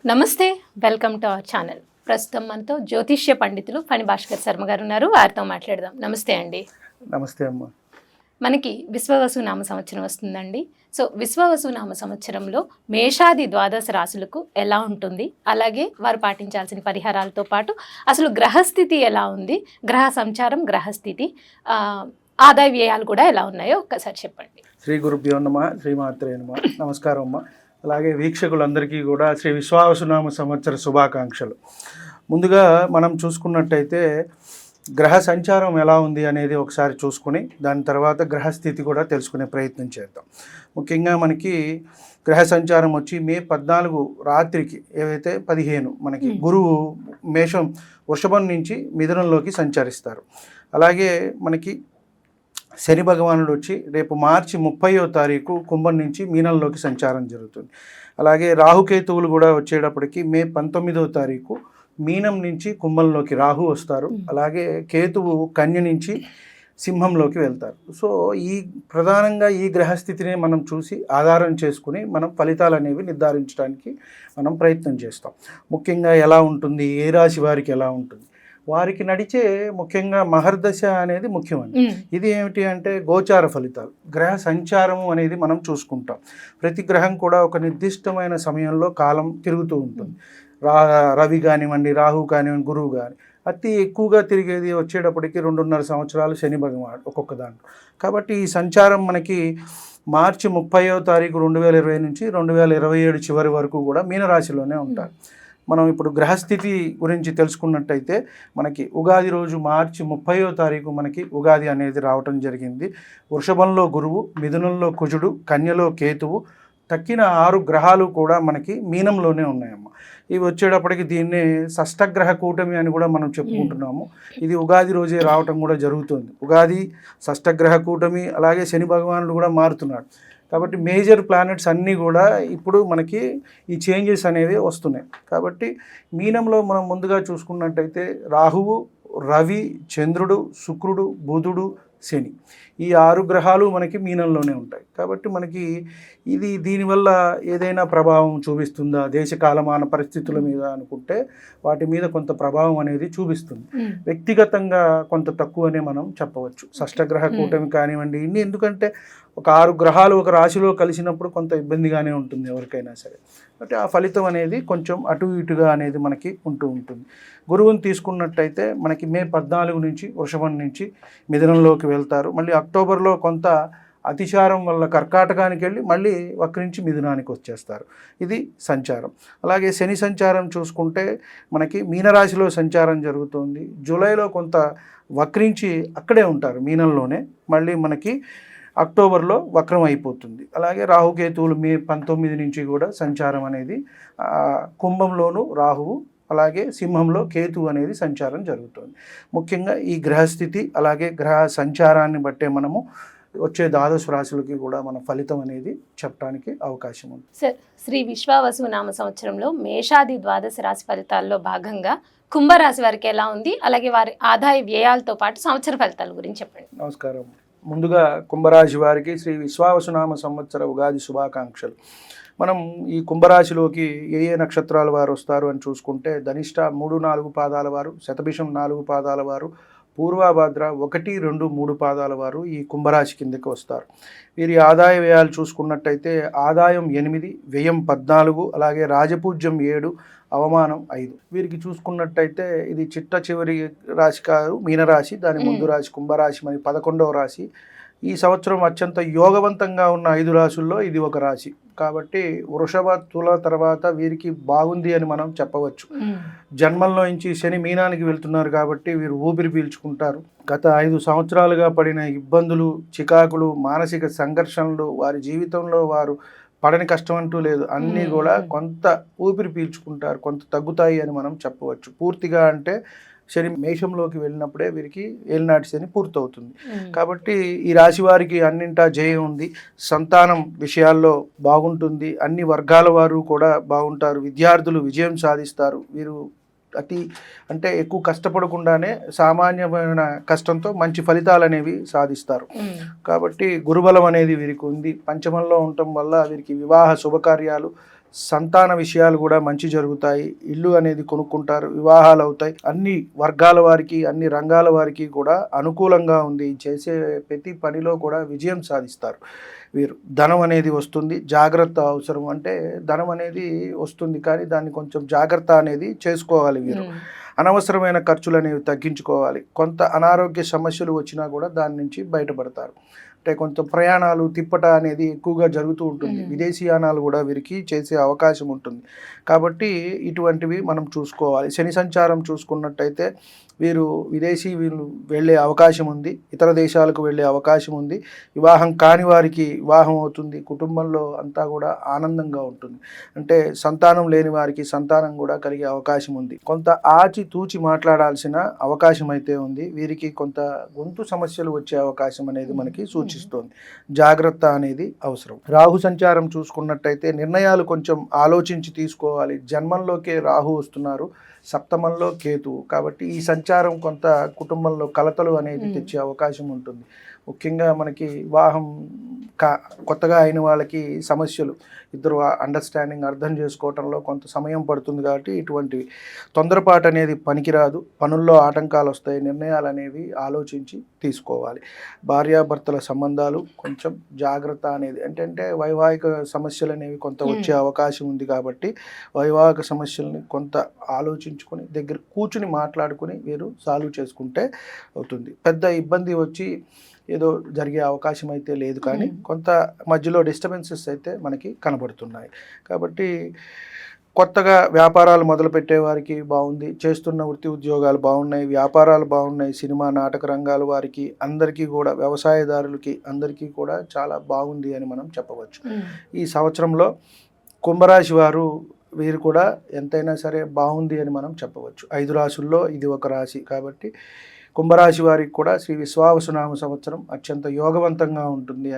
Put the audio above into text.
నమస్తే, welcome to our channel. ప్రస్తుతం మనతో జ్యోతిష్య పండితులు ఫణి భాస్కర్ శర్మ గారు ఉన్నారు. వారితో మాట్లాడదాం. నమస్తే అండి. నమస్తే అమ్మ. మనకి విశ్వవసు నామ సంవత్సరం వస్తుందండి. సో విశ్వవసు నామ సంవత్సరంలో మేషాది ద్వాదశ రాశులకు ఎలా ఉంటుంది, అలాగే వారు పాటించాల్సిన పరిహారాలతో పాటు అసలు గ్రహస్థితి ఎలా ఉంది, గ్రహ సంచారం, గ్రహస్థితి, ఆదాయ వ్యయాలు కూడా ఎలా ఉన్నాయో ఒక్కసారి చెప్పండి. శ్రీ గురుభ్యో నమః, శ్రీమాత్రే నమః. నమస్కారం అమ్మ. అలాగే వీక్షకులందరికీ కూడా శ్రీ విశ్వావసునామ సంవత్సర శుభాకాంక్షలు. ముందుగా మనం చూసుకున్నట్టయితే గ్రహ సంచారం ఎలా ఉంది అనేది ఒకసారి చూసుకుని దాని తర్వాత గ్రహస్థితి కూడా తెలుసుకునే ప్రయత్నం చేద్దాం. ముఖ్యంగా మనకి గ్రహ సంచారం వచ్చి మే 14 రాత్రికి ఏవైతే 15 మనకి గురువు మేషం వృషభం నుంచి మిథునంలోకి సంచరిస్తారు. అలాగే మనకి శని భగవానుడు వచ్చి రేపు మార్చి 30వ తారీఖు కుంభం నుంచి మీనంలోకి సంచారం జరుగుతుంది. అలాగే రాహుకేతువులు కూడా వచ్చేటప్పటికి మే 19వ తారీఖు మీనం నుంచి కుంభంలోకి రాహు వస్తారు. అలాగే కేతువు కన్య నుంచి సింహంలోకి వెళ్తారు. సో ప్రధానంగా ఈ గ్రహస్థితిని మనం చూసి ఆధారం చేసుకుని మనం ఫలితాలు అనేవి నిర్ధారించడానికి మనం ప్రయత్నం చేస్తాం. ముఖ్యంగా ఎలా ఉంటుంది, ఏ రాశి వారికి ఎలా ఉంటుంది, వారికి నడిచే ముఖ్యంగా మహర్దశ అనేది ముఖ్యమండి. ఇది ఏమిటి అంటే గోచార ఫలితాలు, గ్రహ సంచారము అనేది మనం చూసుకుంటాం. ప్రతి గ్రహం కూడా ఒక నిర్దిష్టమైన సమయంలో కాలం తిరుగుతూ ఉంటుంది. రవి కానివ్వండి, రాహు కానివ్వండి, గురువు కానీ అతి ఎక్కువగా తిరిగేది వచ్చేటప్పటికి 2.5 సంవత్సరాలు శని భగవానుడు ఒక్కొక్క దాంట్లో. కాబట్టి ఈ సంచారం మనకి మార్చి 30వ తారీఖు 2020 నుంచి 2027 చివరి వరకు కూడా మీనరాశిలోనే ఉంటారు. మనం ఇప్పుడు గ్రహస్థితి గురించి తెలుసుకున్నట్టయితే మనకి ఉగాది రోజు మార్చి 30వ తారీఖు మనకి ఉగాది అనేది రావటం జరిగింది. వృషభంలో గురువు, మిథునంలో కుజుడు, కన్యలో కేతువు, తక్కిన 6 గ్రహాలు కూడా మనకి మీనంలోనే ఉన్నాయమ్మ. ఇవి వచ్చేటప్పటికి దీన్ని షష్టగ్రహ కూటమి అని కూడా మనం చెప్పుకుంటున్నాము. ఇది ఉగాది రోజే రావటం కూడా జరుగుతుంది. ఉగాది, షష్టగ్రహ కూటమి, అలాగే శని భగవానుడు కూడా మారుతున్నాడు. కాబట్టి మేజర్ ప్లానెట్స్ అన్నీ కూడా ఇప్పుడు మనకి ఈ చేంజెస్ అనేవి వస్తున్నాయి. కాబట్టి మీనంలో మనం ముందుగా చూసుకున్నట్టయితే రాహువు, రవి, చంద్రుడు, శుక్రుడు, బుధుడు, శని, ఈ 6 గ్రహాలు మనకి మీనంలోనే ఉంటాయి. కాబట్టి మనకి దీనివల్ల ఏదైనా ప్రభావం చూపిస్తుందా దేశ కాలమాన పరిస్థితుల మీద అనుకుంటే వాటి మీద కొంత ప్రభావం అనేది చూపిస్తుంది. వ్యక్తిగతంగా కొంత తక్కువనే మనం చెప్పవచ్చు. షష్టగ్రహ కూటమి కానివ్వండి, ఎందుకంటే ఒక 6 గ్రహాలు ఒక రాశిలో కలిసినప్పుడు కొంత ఇబ్బందిగానే ఉంటుంది ఎవరికైనా సరే. కాబట్టి ఆ ఫలితం అనేది కొంచెం అటు ఇటుగా అనేది మనకి ఉంటుంది. గురువుని తీసుకున్నట్టయితే మనకి మే 14 నుంచి వృషభం నుంచి మిథునంలోకి వెళ్తారు. మళ్ళీ అక్టోబర్లో కొంత అతిచారం వల్ల కర్కాటకానికి వెళ్ళి మళ్ళీ వక్రించి మిథునానికి వచ్చేస్తారు. ఇది సంచారం. అలాగే శని సంచారం చూసుకుంటే మనకి మీనరాశిలో సంచారం జరుగుతుంది. జూలైలో కొంత వక్రించి అక్కడే ఉంటారు మీనంలోనే, మళ్ళీ మనకి అక్టోబర్లో వక్రం అయిపోతుంది. అలాగే రాహుకేతువులు మే 19 నుంచి కూడా సంచారం అనేది కుంభంలోను రాహువు, అలాగే సింహంలో కేతువు అనేది సంచారం జరుగుతుంది. ముఖ్యంగా ఈ గ్రహస్థితి అలాగే గ్రహ సంచారాన్ని బట్టే మనము వచ్చే ద్వాదశ రాశులకి కూడా మన ఫలితం అనేది చెప్పడానికి అవకాశం ఉంది. సార్, శ్రీ విశ్వావసు నామ సంవత్సరంలో మేషాది ద్వాదశ రాశి ఫలితాల్లో భాగంగా కుంభరాశి వారికి ఎలా ఉంది, అలాగే వారి ఆదాయ వ్యయాలతో పాటు సంవత్సర ఫలితాల గురించి చెప్పండి. నమస్కారం. ముందుగా కుంభరాశి వారికి శ్రీ విశ్వావసునామ సంవత్సర ఉగాది శుభాకాంక్షలు. మనం ఈ కుంభరాశిలోకి ఏ నక్షత్రాల వారు వస్తారు అని చూసుకుంటే ధనిష్ట 3, 4 పాదాల వారు, శతభిషం 4 పాదాల వారు, పూర్వభద్ర 1, 2, 3 పాదాల వారు ఈ కుంభరాశి కిందకి వస్తారు. వీరి ఆదాయ వ్యయాలు చూసుకున్నట్టయితే ఆదాయం 8, వ్యయం 14, అలాగే రాజపూజ్యం 7, అవమానం 5. వీరికి చూసుకున్నట్టయితే ఇది చిట్ట చివరి రాశి కాదు, మీనరాశి. దాని ముందు రాశి కుంభరాశి, మరి 11వ రాశి. ఈ సంవత్సరం అత్యంత యోగవంతంగా ఉన్న 5 రాశుల్లో ఇది ఒక రాశి. కాబట్టి వృషభ, తుల తర్వాత వీరికి బాగుంది అని మనం చెప్పవచ్చు. జన్మంలో నుంచి శని మీనానికి వెళ్తున్నారు కాబట్టి వీరు ఊపిరి పీల్చుకుంటారు. గత 5 సంవత్సరాలుగా పడిన ఇబ్బందులు, చికాకులు, మానసిక సంఘర్షణలు, వారి జీవితంలో వారు పడని కష్టం అంటూ లేదు, అన్నీ కూడా కొంత ఊపిరి పీల్చుకుంటారు, కొంత తగ్గుతాయి అని మనం చెప్పవచ్చు. పూర్తిగా అంటే శని మేషంలోకి వెళ్ళినప్పుడే వీరికి ఏలినాటి శని పూర్తవుతుంది. కాబట్టి ఈ రాశి వారికి అన్నింటా జయం ఉంది. సంతానం విషయాల్లో బాగుంటుంది. అన్ని వర్గాల వారు కూడా బాగుంటారు. విద్యార్థులు విజయం సాధిస్తారు. వీరు అంటే ఎక్కువ కష్టపడకుండానే సామాన్యమైన కష్టంతో మంచి ఫలితాలు అనేవి సాధిస్తారు. కాబట్టి గురుబలం అనేది వీరికి ఉంది. పంచమంలో ఉండటం వల్ల వీరికి వివాహ శుభకార్యాలు, సంతాన విషయాలు కూడా మంచి జరుగుతాయి, ఇల్లు అనేది కొనుక్కుంటారు, వివాహాలు అవుతాయి. అన్ని వర్గాల వారికి, అన్ని రంగాల వారికి కూడా అనుకూలంగా ఉంది. చేసే ప్రతి పనిలో కూడా విజయం సాధిస్తారు వీరు. ధనం అనేది వస్తుంది, జాగ్రత్త అవసరం. అంటే ధనం అనేది వస్తుంది కానీ దాన్ని కొంచెం జాగ్రత్త అనేది చేసుకోవాలి వీరు. అనవసరమైన ఖర్చులు అనేవి తగ్గించుకోవాలి. కొంత అనారోగ్య సమస్యలు వచ్చినా కూడా దాని నుంచి బయటపడతారు. అంటే కొంత ప్రయాణాలు తిప్పట అనేది ఎక్కువగా జరుగుతూ ఉంటుంది. విదేశీయానాలు కూడా వీరికి చేసే అవకాశం ఉంటుంది. కాబట్టి ఇటువంటివి మనం చూసుకోవాలి. శని సంచారం చూసుకున్నట్టయితే వీరు వీళ్ళు వెళ్ళే అవకాశం ఉంది, ఇతర దేశాలకు వెళ్ళే అవకాశం ఉంది. వివాహం కాని వారికి వివాహం అవుతుంది, కుటుంబంలో అంతా కూడా ఆనందంగా ఉంటుంది. అంటే సంతానం లేని వారికి సంతానం కూడా కలిగే అవకాశం ఉంది. కొంత ఆచి తూచి మాట్లాడాల్సిన అవకాశం అయితే ఉంది. వీరికి కొంత గొంతు సమస్యలు వచ్చే అవకాశం అనేది మనకి సూచిస్తోంది. జాగ్రత్త అనేది అవసరం. రాహు సంచారం చూసుకున్నట్టయితే నిర్ణయాలు కొంచెం ఆలోచించి తీసుకోవాలి. జన్మంలోకే రాహు వస్తున్నారు, సప్తమంలో కేతు. కాబట్టి ఈ సంచారం కొంత కుటుంబంలో కలతలు అనేది తెచ్చే అవకాశం ఉంటుంది. ముఖ్యంగా మనకి వివాహం కొత్తగా అయిన వాళ్ళకి సమస్యలు, ఇద్దరు అండర్స్టాండింగ్ అర్థం చేసుకోవటంలో కొంత సమయం పడుతుంది. కాబట్టి ఇటువంటి తొందరపాటు అనేది పనికిరాదు. పనుల్లో ఆటంకాలు వస్తాయి. నిర్ణయాలు అనేవి ఆలోచించి తీసుకోవాలి. భార్యాభర్తల సంబంధాలు కొంచెం జాగ్రత్త అనేది, అంటే వైవాహిక సమస్యలు అనేవి కొంత వచ్చే అవకాశం ఉంది. కాబట్టి వైవాహిక సమస్యల్ని కొంత ఆలోచించుకొని దగ్గర కూర్చుని మాట్లాడుకుని వీరు సాల్వ్ చేసుకుంటే అవుతుంది. పెద్ద ఇబ్బంది వచ్చి ఏదో జరిగే అవకాశం అయితే లేదు, కానీ కొంత మధ్యలో డిస్టర్బెన్సెస్ అయితే మనకి కనబడుతున్నాయి. కాబట్టి కొత్తగా వ్యాపారాలు మొదలుపెట్టే వారికి బాగుంది, చేస్తున్న వృత్తి ఉద్యోగాలు బాగున్నాయి, వ్యాపారాలు బాగున్నాయి. సినిమా నాటక రంగాల వారికి అందరికీ కూడా, వ్యవసాయదారులకి అందరికీ కూడా చాలా బాగుంది అని మనం చెప్పవచ్చు. ఈ సంవత్సరంలో కుంభరాశి వారు వీరు కూడా ఎంతైనా సరే బాగుంది అని మనం చెప్పవచ్చు. 5 రాశుల్లో ఇది ఒక రాశి. కాబట్టి కుంభరాశి వారికి కూడా శ్రీ విశ్వావసునామ సంవత్సరం అత్యంత యోగవంతంగా ఉంటుంది అని